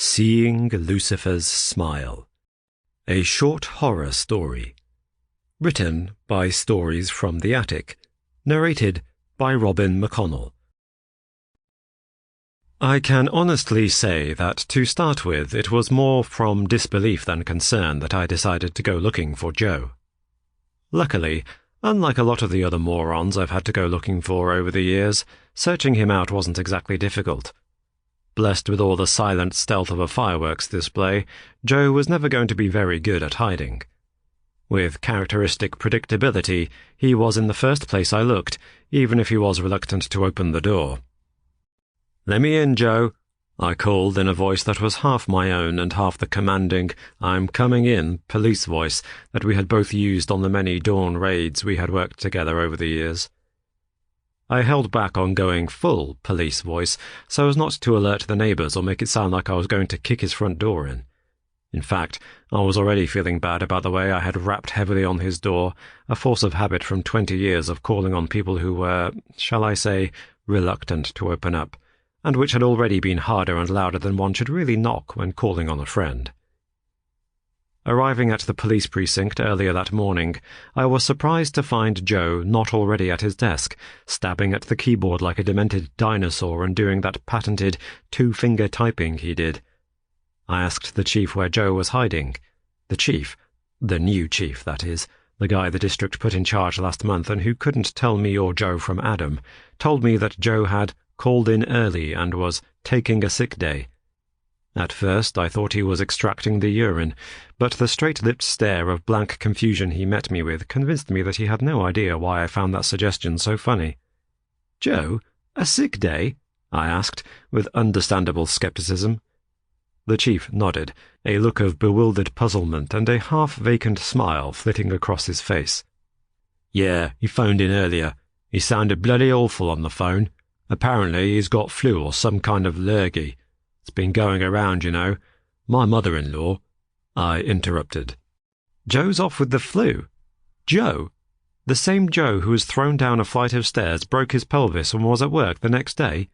Seeing Lucifer's Smile, a short horror story. Written by Stories from the Attic. Narrated by Mcconnell. I can honestly say that, to start with, it was more from disbelief than concern that I decided to go looking for Joe. Luckily, unlike a lot of the other morons I've had to go looking for over the years, searching him out wasn't exactly difficult. Blessed with all the silent stealth of a fireworks display, Joe was never going to be very good at hiding. With characteristic predictability, he was in the first place I looked, even if he was reluctant to open the door. "Let me in, Joe," I called in a voice that was half my own and half the commanding, "I'm coming in" police voice that we had both used on the many dawn raids we had worked together over the years. I held back on going full police voice so as not to alert the neighbours or make it sound like I was going to kick his front door in. In fact, I was already feeling bad about the way I had rapped heavily on his door, a force of habit from 20 years of calling on people who were, shall I say, reluctant to open up, and which had already been harder and louder than one should really knock when calling on a friend. Arriving at the police precinct earlier that morning, I was surprised to find Joe not already at his desk, stabbing at the keyboard like a demented dinosaur and doing that patented two-finger typing he did. I asked the chief where Joe was hiding. The chief, the new chief, that is, the guy the district put in charge last month and who couldn't tell me or Joe from Adam, told me that Joe had called in early and was taking a sick day. At first I thought he was extracting the urine, but the straight-lipped stare of blank confusion he met me with convinced me that he had no idea why I found that suggestion so funny. "Joe, a sick day?" I asked, with understandable skepticism. The chief nodded, a look of bewildered puzzlement and a half-vacant smile flitting across his face. "Yeah, he phoned in earlier. He sounded bloody awful on the phone. Apparently he's got flu or some kind of lurgy. It's been going around, you know. My mother-in-law—" I interrupted. "Joe's off with the flu? Joe? The same Joe who was thrown down a flight of stairs, broke his pelvis and was at work the next day?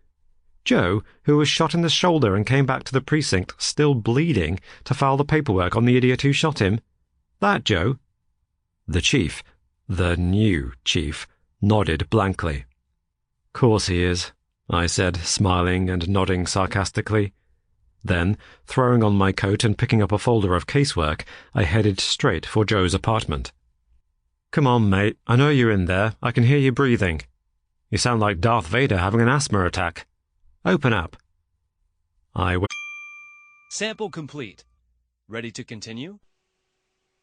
Joe who was shot in the shoulder and came back to the precinct, still bleeding, to file the paperwork on the idiot who shot him? That Joe?" The chief, the new chief, nodded blankly. "Course he is," I said, smiling and nodding sarcastically. Then, throwing on my coat and picking up a folder of casework, I headed straight for Joe's apartment. "Come on, mate. I know you're in there. I can hear you breathing. You sound like Darth Vader having an asthma attack. Open up." Sample complete. Ready to continue?